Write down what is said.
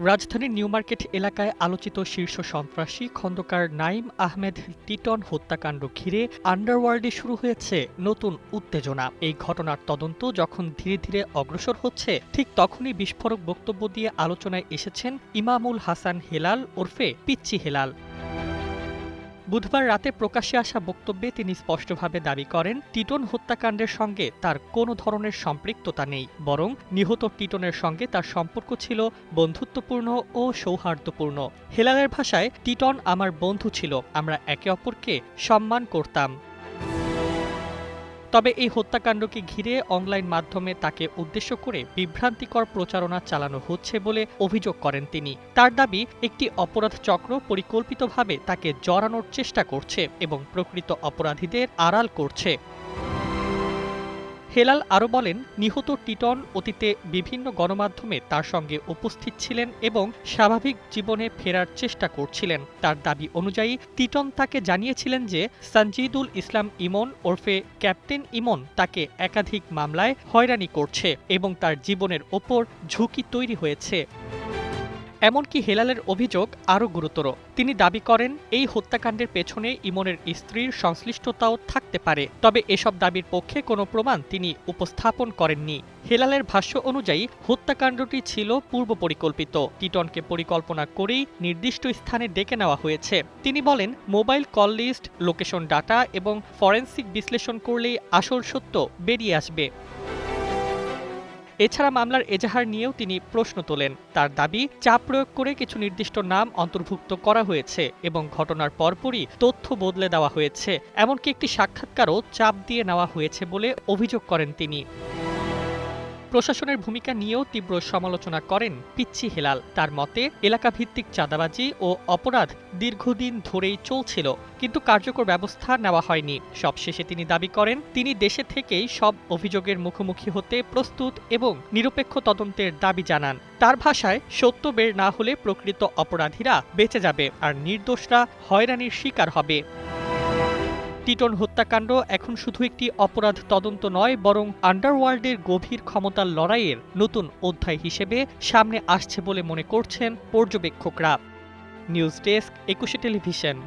রাজধানীর new market এলাকায় আলোচিত শীর্ষ সন্ত্রাসী খন্দকার নাঈম আহমেদ টিটন হত্যাকাণ্ড ঘিরে আন্ডারওয়ার্ল্ডে শুরু হয়েছে নতুন উত্তেজনা। এই ঘটনার তদন্ত যখন ধীরে ধীরে অগ্রসর হচ্ছে, ঠিক তখনই বিস্ফোরক বক্তব্য দিয়ে আলোচনায় এসেছেন ইমামুল হাসান হেলাল ওরফে পিচ্চি হেলাল। বুধবার রাতে প্রকাশ্যে আসা বক্তব্যে তিনি স্পষ্টভাবে দাবি করেন, টিটন হত্যাকাণ্ডের সঙ্গে তার কোনো ধরনের সম্পৃক্ততা নেই, বরং নিহত টিটনের সঙ্গে তার সম্পর্ক ছিল বন্ধুত্বপূর্ণ ও সৌহার্দ্যপূর্ণ। হেলালের ভাষায়, টিটন আমার বন্ধু ছিল, আমরা একে অপরকে সম্মান করতাম। তবে এই হত্যাকাণ্ডকে ঘিরে অনলাইন মাধ্যমে তাকে উদ্দেশ্য করে বিভ্রান্তিকর প্রচারণা চালানো হচ্ছে বলে অভিযোগ করেন তিনি। তার দাবি, একটি অপরাধ চক্র পরিকল্পিতভাবে তাকে জড়ানোর চেষ্টা করছে এবং প্রকৃত অপরাধীদের আড়াল করছে। হেলাল আরও বলেন, নিহত টিটন অতীতে বিভিন্ন গণমাধ্যমে তার সঙ্গে উপস্থিত ছিলেন এবং স্বাভাবিক জীবনে ফেরার চেষ্টা করছিলেন। তার দাবি অনুযায়ী টিটন তাকে জানিয়েছিলেন যে সানজিদুল ইসলাম ইমন ওরফে ক্যাপ্টেন ইমন তাকে একাধিক মামলায় হয়রানি করছে এবং তার জীবনের ওপর ঝুঁকি তৈরি হয়েছে। এমনকি হেলালের অভিযোগ আরও গুরুতর। তিনি দাবি করেন, এই হত্যাকাণ্ডের পেছনে ইমনের স্ত্রীর সংশ্লিষ্টতাও থাকতে পারে, তবে এসব দাবির পক্ষে কোনো প্রমাণ তিনি উপস্থাপন করেননি। হেলালের ভাষ্য অনুযায়ী হত্যাকাণ্ডটি ছিল পূর্ব পরিকল্পিত। টিটনকে পরিকল্পনা করেই নির্দিষ্ট স্থানে ডেকে নেওয়া হয়েছে। তিনি বলেন, mobile call list, location data এবং ফরেনসিক বিশ্লেষণ করলেই আসল সত্য বেরিয়ে আসবে। এছাড়া মামলার এজাহার নিয়েও তিনি প্রশ্ন তোলেন। তার দাবি, চাপ প্রয়োগ করে কিছু নির্দিষ্ট নাম অন্তর্ভুক্ত করা হয়েছে এবং ঘটনার পরপরই তথ্য বদলে দেওয়া হয়েছে। এমনকি একটি সাক্ষাৎকারও চাপ দিয়ে নেওয়া হয়েছে বলে অভিযোগ করেন তিনি। প্রশাসনের ভূমিকা নিয়েও তীব্র সমালোচনা করেন পিচ্চি হেলাল। তার মতে, এলাকাভিত্তিক চাঁদাবাজি ও অপরাধ দীর্ঘদিন ধরেই চলছিল, কিন্তু কার্যকর ব্যবস্থা নেওয়া হয়নি। সবশেষে তিনি দাবি করেন, তিনি দেশে থেকেই সব অভিযোগের মুখোমুখি হতে প্রস্তুত এবং নিরপেক্ষ তদন্তের দাবি জানান। তার ভাষায়, সত্য বের না হলে প্রকৃত অপরাধীরা বেঁচে যাবে আর নির্দোষরা হয়রানির শিকার হবে। টিটন হত্যাকাণ্ড এখন শুধু একটি অপরাধ তদন্ত নয়, বরং আন্ডারওয়ার্ল্ডের গভীর ক্ষমতার লড়াইয়ের নতুন অধ্যায় হিসেবে সামনে আসছে বলে মনে করছেন পর্যবেক্ষকরা। News desk, ২১ television.